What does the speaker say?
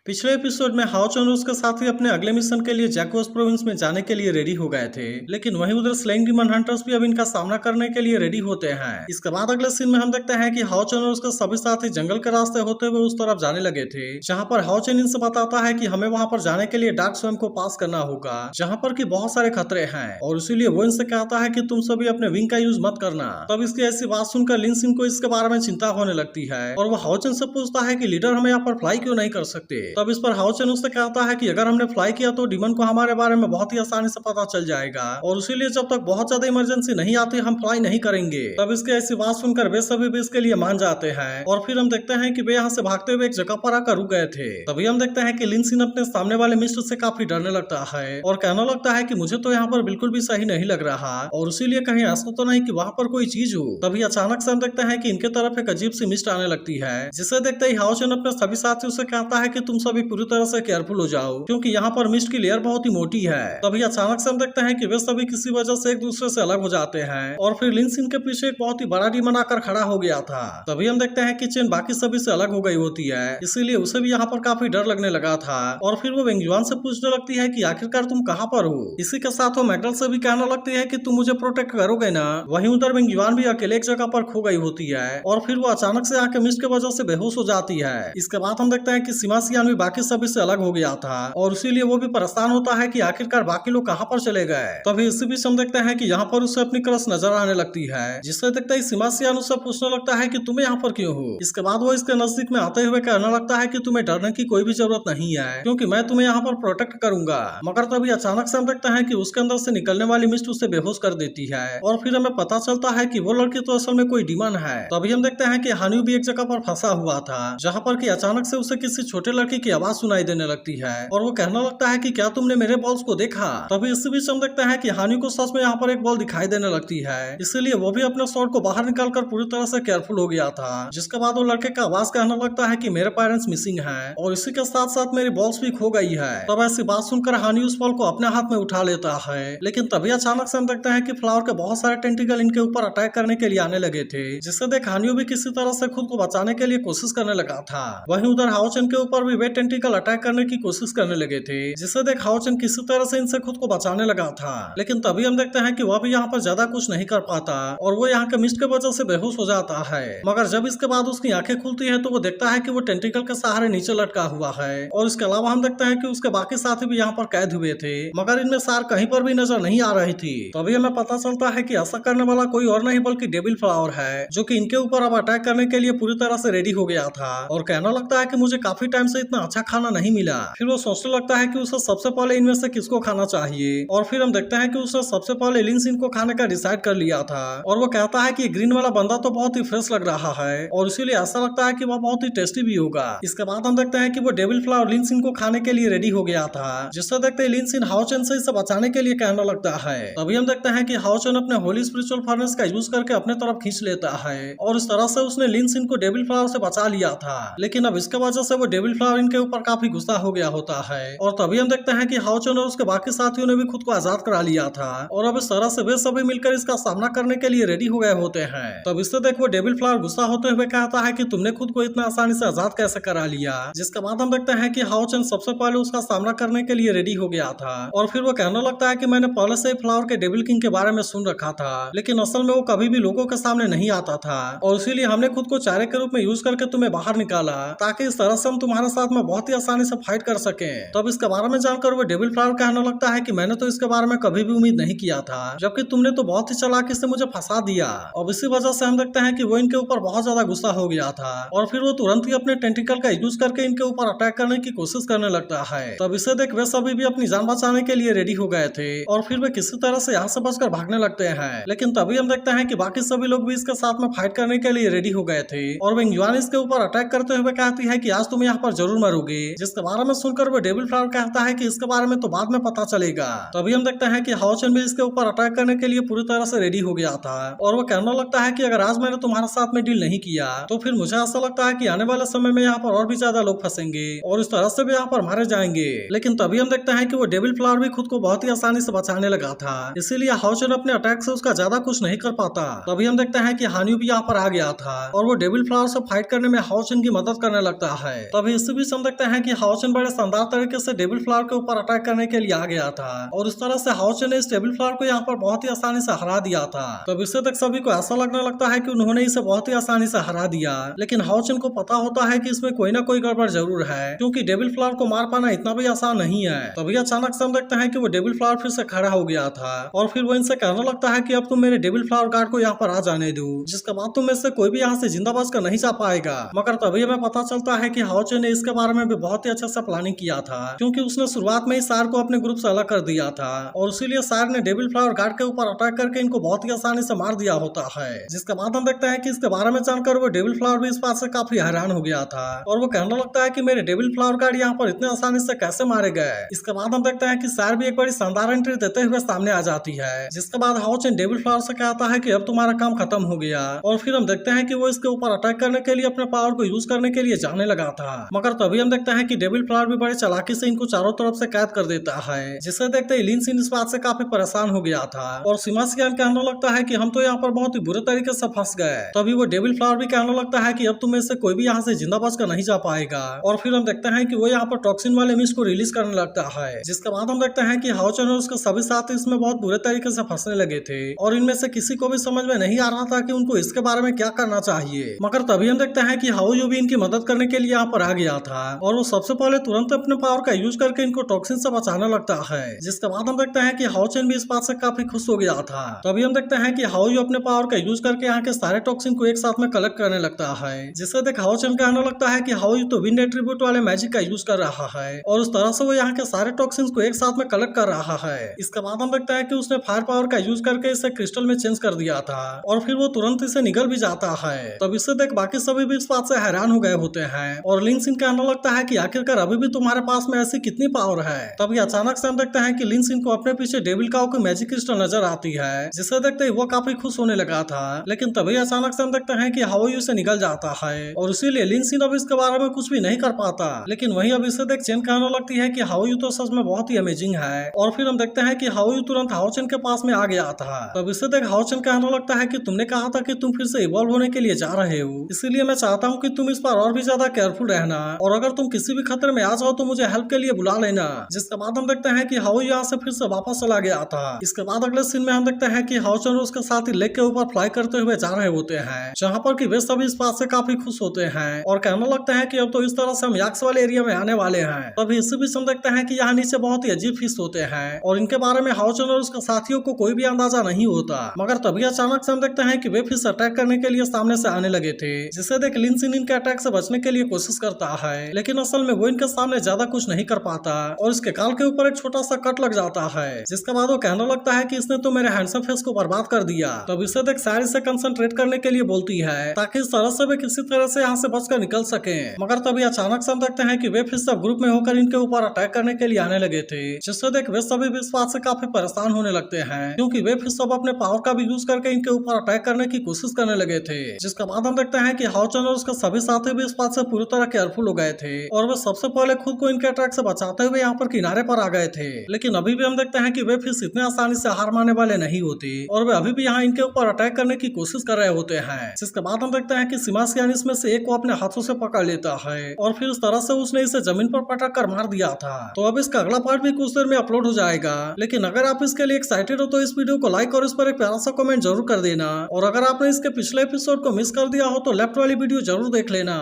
पिछले एपिसोड में हाओ चन और उसके साथी अपने अगले मिशन के लिए जैकोस प्रोविंस में जाने के लिए रेडी हो गए थे, लेकिन वहीं उधर स्लेइंग डीमन हंटर्स भी अब इनका सामना करने के लिए रेडी होते हैं। इसके बाद अगले सीन में हम देखते हैं कि हाओ चन और उसके सभी साथी जंगल के रास्ते होते हुए उस तरफ जाने लगे थे, जहाँ पर हाओ चन इनसे बताता है कि हमें वहाँ पर जाने के लिए डार्क स्वयं को पास करना होगा, जहाँ पर की बहुत सारे खतरे हैं, और इसीलिए वो इनसे कहता है कि तुम सभी अपने विंग का यूज मत करना। तब इसकी ऐसी बात सुनकर लिन सिन को इसके बारे में चिंता होने लगती है और वो हाओ चन से पूछता है कि लीडर हम यहाँ पर फ्लाई क्यों नहीं कर सकते। तब इस पर हाओ चन उससे कहता है कि अगर हमने फ्लाई किया तो डीमन को हमारे बारे में बहुत ही आसानी से पता चल जाएगा, और इसीलिए जब तक बहुत ज्यादा इमरजेंसी नहीं आती हम फ्लाई नहीं करेंगे। तब इसके ऐसी बात सुनकर वे सभी भी इसके लिए मान जाते हैं, और फिर हम देखते हैं कि वे यहाँ से भागते हुए एक जगह पर आकर रुक गए थे। तभी हम देखते हैं कि लिन सिन अपने सामने वाले मिस्टर से काफी डरने लगता है और कहने लगता है कि मुझे तो यहाँ पर बिल्कुल भी सही नहीं लग रहा, और इसीलिए कहीं ऐसा तो नहीं कि वहाँ पर कोई चीज हो। तभी अचानक से हम देखते हैं कि इनके तरफ एक अजीब सी मिस्ट आने लगती है, जिसे देखते ही हाओ चन अपने सभी साथियों से कहता है कि तुम सभी पूरी तरह से केयरफुल हो जाओ, क्योंकि यहाँ पर मिस्ट की लेयर बहुत ही मोटी है। तभी अचानक से हम देखते हैं कि वे सभी किसी वजह से एक दूसरे से अलग हो जाते हैं, और फिर लिन सिन के पीछे एक बहुत ही बड़ा डीमन आकर खड़ा हो गया था। तभी हम देखते हैं कि चेन बाकी सभी से अलग हो गई होती है, इसीलिए उसे भी यहाँ पर काफी डर लगने लगा था, और फिर वो वेंगजुआन से पूछने लगती है कि आखिरकार तुम कहाँ पर हो। इसी के साथ वो मैगडल से भी कहने लगती है कि तुम मुझे प्रोटेक्ट करोगे ना। वहीं उधर वेंगजुआन भी अकेले एक जगह पर खो गई होती है, और फिर वो अचानक से आके मिस्ट की वजह से बेहोश हो जाती है। इसके बाद हम देखते हैं कि सिमासियान भी बाकी सभी से अलग हो गया था, और इसीलिए वो भी परेशान होता है कि आखिरकार बाकी लोग कहाँ पर चले गए। तभी इसी बीच हम देखते हैं कि यहाँ पर उसे अपनी क्रश नजर आने लगती है, जिससे देखते ही सिमासियान उससे पूछने लगता है कि तुम यहाँ पर क्यों हो। इसके बाद वो इसके नजदीक में आते हुए कहने लगता है कि तुम्हें डरने की कोई भी जरूरत नहीं है, क्योंकि मैं तुम्हें यहाँ पर प्रोटेक्ट करूंगा। मगर तभी अचानक से हम देखते हैं कि उसके अंदर से निकलने वाली मिस्ट उसे बेहोश कर देती है, और फिर हमें पता चलता है कि वो लड़की तो असल में कोई डीमन है। तभी हम देखते हैं कि हानियो भी एक जगह पर फंसा हुआ था, जहाँ पर कि अचानक से उसे किसी छोटे लड़की की आवाज सुनाई देने लगती है, और वो कहने लगता है कि क्या तुमने मेरे बॉल्स को देखा। तभी इसी बीच हम देखते हैं कि हानियो को सच में यहाँ पर एक बॉल दिखाई देने लगती है, इसीलिए वो भी अपने शॉट को बाहर निकालकर पूरी तरह से केयरफुल हो गया था। जिसके बाद वो लड़के का आवाज कहने लगता है कि मेरे पेरेंट्स मिसिंग हैं, और इसी के साथ साथ मेरी बॉल्स भी खो गई है। तब ऐसी बात सुनकर हानियो उस बॉल को अपने हाथ में उठा लेता है, लेकिन तभी अचानक से हम देखते हैं कि फ्लावर के बहुत सारे टेंटिकल इनके ऊपर अटैक करने के लिए आने लगे थे, जिससे देख हानियो भी किसी तरह से खुद को बचाने के लिए कोशिश करने लगा था। वहीं उधर हाओ चन के ऊपर भी वे टेंटिकल अटैक करने की कोशिश करने लगे थे, जिससे देख हाओ चन किसी तरह से इनसे खुद को बचाने लगा था। लेकिन तभी हम देखते हैं कि वह भी यहाँ पर ज्यादा कुछ नहीं कर पाता, और वो यहाँ के मिस्ट के वजह से बेहोश हो जाता है। मगर जब इसके बाद उसकी आंखें खुलती है तो वो देखता है कि वो टेंटिकल के सहारे नीचे लटका हुआ है, और इसके अलावा हम देखते हैं कि उसके बाकी साथी भी यहाँ पर कैद हुए थे, मगर इनमें सार कहीं पर भी नजर नहीं आ रही थी। तभी हमें पता चलता है कि ऐसा करने वाला कोई और नहीं बल्कि डेविल फ्लावर है, जो कि इनके ऊपर अब अटैक करने के लिए पूरी तरह से रेडी हो गया था, और कहना लगता है कि मुझे काफी टाइम से इतना अच्छा खाना नहीं मिला। फिर वो सोचने लगता है कि उसे सबसे पहले इनमें से किसको खाना चाहिए, और फिर हम देखते हैं कि उसने सबसे पहले लिन सिन को खाने का डिसाइड कर लिया था, और वो कहता है कि ग्रीन वाला बंदा तो बहुत ही फ्रेश लग रहा है, और इसीलिए ऐसा लगता है कि वह बहुत ही टेस्टी भी होगा। इसके बाद हम देखते हैं कि वो डेविल फ्लावर लिन सिन को खाने के लिए रेडी हो गया था, जिससे देखते हैं लिन सिन हाओ चन से इसे बचाने के लिए कहने लगता है। तभी हम देखते हैं कि हाओ चन अपने होली स्पिरिचुअल फर्नेस का यूज करके अपने तरफ खींच लेता है, और इस तरह से उसने लिन सिन को डेविल फ्लावर से बचा लिया था। लेकिन अब इसके वजह से वो डेविल फ्लावर इनके ऊपर काफी गुस्सा हो गया होता है, और तभी हम देखते हैं कि हाओ चन और उसके बाकी साथियों ने भी खुद को आजाद करा लिया था, और अब इस तरह से वे सभी मिलकर इसका सामना करने के लिए रेडी हो गए होते हैं। तब इससे देख वो डेविल फ्लावर गुस्सा होते हुए कहता है कि तुमने खुद को इतना आसानी से आजाद कैसे करा लिया। जिसके बाद हम देखते हैं कि हाओ चन सबसे पहले उसका सामना करने के लिए रेडी हो गया था, और फिर वो कहने लगता है कि मैंने पहले से फ्लावर के डेविल किंग के बारे में सुन रखा था, लेकिन असल में वो कभी भी लोगों के सामने नहीं आता था, और इसीलिए हमने खुद को चारे के रूप में यूज करके तुम्हें बाहर निकाला, ताकि इस तरह से हम तुम्हारे साथ में बहुत ही आसानी से फाइट कर सके। तब इसके बारे में जानकर वो डेविल फ्लावर कहने लगता है कि मैंने तो इसके बारे में कभी भी उम्मीद नहीं किया था, जबकि तुमने तो बहुत ही चालाकी से मुझे फंसा दिया। अब इसी वजह से हम देखते हैं कि वो इनके ऊपर बहुत ज्यादा गुस्सा हो गया था, और फिर वो तुरंत ही अपने टेंटिकल का यूज करके इनके ऊपर अटैक करने की कोशिश करने लगता है। तब इसे देख वे सभी भी अपनी जान बचाने के लिए रेडी हो गए थे, और फिर वे किसी तरह से यहाँ से बचकर भागने लगते हैं। लेकिन तभी हम देखते हैं कि बाकी सभी लोग भी इसके साथ में फाइट करने के लिए रेडी हो गए थे, और वेंगजुआन इसके ऊपर अटैक करते हुए कहती है कि आज तुम यहाँ पर जरूर मरोगे। जिसके बारे में सुनकर वो डेविल फ्लावर कहता है कि इसके बारे में तो बाद में पता चलेगा। तभी हम देखते हैं कि हाओ चन भी इसके ऊपर अटैक करने के लिए पूरी तरह से रेडी हो गया था, और वो कहने लगता है कि अगर आज मैंने तुम्हारे साथ में डील नहीं किया तो फिर मुझे ऐसा लगता है कि आने वाले समय में यहाँ पर और भी ज्यादा लोग फंसेंगे, और इस तरह से भी यहाँ पर मारे जाएंगे। लेकिन तभी हम देखते हैं कि वो डेविल फ्लावर भी खुद को बहुत ही आसानी से बचाने लगा था, इसीलिए हाओ चन अपने अटैक से उसका ज्यादा कुछ नहीं कर पाता। तभी हम देखते हैं कि हानियो भी यहाँ पर आ गया था, और वो डेविल फ्लावर से फाइट करने में हाओ चन की मदद करने लगता है। तभी इसी बीच हम देखते हैं कि हाओचन बड़े शानदार तरीके से डेविल फ्लावर के ऊपर अटैक करने के लिए आ गया था और इस तरह से हाओचन ने इस डेविल फ्लावर को यहाँ पर बहुत ही आसानी से हरा दिया था। तब इससे तक सभी को ऐसा लगने लगता है कि उन्होंने इसे बहुत ही आसानी से हरा दिया, लेकिन हाओचन को पता होता है कि इसमें कोई ना कोई गड़बड़ जरूर है, क्योंकि डेविल फ्लावर को मार पाना इतना भी आसान नहीं है। तभी अचानक से हम देखते हैं कि वो डेविल फ्लावर फिर से खड़ा हो गया था और फिर वो इनसे कहने लगता है कि अब तुम मेरे डेविल फ्लावर गार्ड को यहाँ पर आ जाने दो, जिसके बाद तुम में से कोई भी यहाँ से जिंदा बच कर नहीं जा पाएगा। मगर तभी हमें पता चलता है कि हाओचन ने इसके बारे में भी बहुत ही अच्छे से प्लानिंग किया था, क्योंकि उसने शुरुआत में ही सार को अपने ग्रुप से अलग कर दिया था और इसीलिए सार ने डेविल फ्लावर गार्ड के ऊपर अटैक करके इनको बहुत ही आसानी से मार दिया होता है। जिसके बाद हम देखते हैं कि इसके बारे में जानकर वो डेविल फ्लावर भी इस बात से काफी हैरान हो गया था और वो कहने लगता है कि मेरे डेविल फ्लावर गार्ड यहाँ पर इतने आसानी से कैसे मारे गए। इसके बाद हम देखते हैं कि सार भी एक बड़ी शानदार एंट्री देते हुए सामने आ जाती है, जिसके बाद हाओचन डेविल फ्लावर से कहता है कि अब तुम्हारा काम खत्म हो गया और फिर हम देखते हैं कि वो इसके ऊपर अटैक करने के लिए अपने पावर को यूज करने के लिए जाने लगा था। मगर तभी हम देखते हैं कि डेविल फ्लावर भी बड़े चालाकी से इनको चारों तरफ से कैद कर देता है, जिसे देखते ही लिन सिन इस बात से काफी परेशान हो गया था और सिमासियान कहने लगता है कि हम तो यहाँ पर बहुत ही बुरे तरीके से फंस गए। तभी वो डेविल फ्लावर भी कहने लगता है कि अब तुम्हें से कोई भी यहाँ से जिंदा बच कर नहीं जा पाएगा और फिर हम देखते हैं कि वो यहाँ पर टॉक्सिन वाले मिस को रिलीज करने लगता है। जिसके बाद हम देखते हैं कि हाओचन और उसके सभी साथी इसमें बहुत बुरे तरीके से फंसने लगे थे और इनमें से किसी को भी समझ में नहीं आ रहा था कि उनको इसके बारे में क्या करना चाहिए। मगर तभी हम देखते हैं कि हाओयू भी इनकी मदद करने के लिए यहाँ पर आ गया था और वो सबसे पहले तुरंत अपने पावर का यूज करके इनको टॉक्सिन से बचाने लगता है। जिसके बाद हम देखते हैं कि हाओचन भी इस बात से काफी खुश हो गया था। तभी हम देखते हैं कि हाओयू अपने पावर का यूज करके यहाँ के सारे टॉक्सिन को एक साथ में कलेक्ट करने लगता है, जिससे देख हाओचन कहने लगता है कि हाओयू तो विंड एट्रीब्यूट वाले मैजिक का यूज कर रहा है और उस तरह से वो यहाँ के सारे टॉक्सिन को एक साथ में कलेक्ट कर रहा है। इसके बाद हम देखते हैं कि उसने फायर पावर का यूज करके इसे क्रिस्टल में चेंज कर दिया था और फिर वो तुरंत इसे निगल भी जाता है। तब इससे देख बाकी सभी भी इस बात से हैरान हो गए होते हैं और लिन सिन कहने लगता है कि आखिरकार अभी भी तुम्हारे पास में ऐसी कितनी पावर है। तभी अचानक से हम देखते हैं कि लिन सिन को अपने पीछे डेविल काउ की मैजिक क्रिस्टल नजर आती है, जिसे देखते ही वो काफी खुश होने लगा था। लेकिन तभी अचानक से हम देखते हैं कि हाओयू से निकल जाता है और इसीलिए लिन सिन अब इसके बारे में कुछ भी नहीं कर पाता। लेकिन वहीं अब इसे देख चेन कहने लगती है कि हाओयू तो सच में बहुत ही अमेजिंग है और फिर हम देखते हैं कि हाओयू तुरंत हाओचन के पास में आ गया था। तब इसे देख हाओचन कहने लगता है कि तुमने कहा था कि तुम फिर से इवॉल्व होने के लिए जा रहे हो, इसीलिए मैं चाहता हूँ कि तुम इस बार और भी ज्यादा केयरफुल रहना और अगर तुम किसी भी खतरे में आ जाओ तो मुझे हेल्प के लिए बुला लेना। जिसके बाद हम देखते हैं कि हाओयू यहाँ से फिर से वापस चला गया था। इसके बाद अगले सीन में हम देखते हैं कि हाओचन और उसके साथी लेक के ऊपर फ्लाई करते हुए जा रहे होते हैं, जहाँ पर कि वे सभी इस बात से काफी खुश होते हैं और कहने लगते हैं कि अब तो इस तरह से हम याक्स वाले एरिया में आने वाले हैं। तभी इसी बीच हम देखते हैं कि यहाँ नीचे बहुत ही अजीब फिश होते हैं और इनके बारे में हाओचन और उसके साथियों को कोई भी अंदाजा नहीं होता। मगर तभी अचानक से हम देखते हैं कि वे फिश अटैक करने के लिए सामने से आने लगे थे, जिसे देख लिन सिन इनके अटैक से बचने के लिए कोशिश करता है, लेकिन असल में वो इनके सामने ज्यादा कुछ नहीं कर पाता और इसके गाल के ऊपर एक छोटा सा कट लग जाता है। जिसके बाद वो कहने लगता है कि इसने तो मेरे हैंडसम फेस को बर्बाद कर दिया। तब इसे देख सारी से कंसंट्रेट करने के लिए बोलती है ताकि इस तरह से वे किसी तरह से यहाँ से बचकर निकल सके। मगर तभी अचानक से हम देखते हैं कि वे फिर सब ग्रुप में होकर इनके ऊपर अटैक करने के लिए आने लगे थे, जिससे देख वे सभी भी इस बात से काफी परेशान होने लगते हैं, क्योंकि वे फिर सब अपने पावर का भी यूज करके इनके ऊपर अटैक करने की कोशिश करने लगे थे। जिसके बाद हम देखते हैं कि हाओचन और उसके सभी साथी भी इस बात से पूरी तरह केयरफुल हो गए थे और वे सबसे पहले खुद को इनके अटैक से बचाते हुए यहाँ पर किनारे पर आ गए थे। लेकिन अभी भी हम देखते हैं कि वे फिश इतने आसानी से हार मानने वाले नहीं होते और वे अभी भी यहाँ इनके ऊपर अटैक करने की कोशिश कर रहे होते हैं। जिसके बाद हम देखते हैं कि सिमासियान इसमें से एक को अपने हाथों से पकड़ लेता है और फिर उस तरह से उसने इसे जमीन पर पटक कर मार दिया था। तो अब इसका अगला पार्ट भी कुछ देर में अपलोड हो जाएगा, लेकिन अगर आप इसके लिए एक्साइटेड हो तो इस वीडियो को लाइक और इस पर एक प्यारा सा कमेंट जरूर कर देना और अगर आपने इसके पिछले एपिसोड को मिस कर दिया हो तो लेफ्ट वाली वीडियो जरूर देख लेना।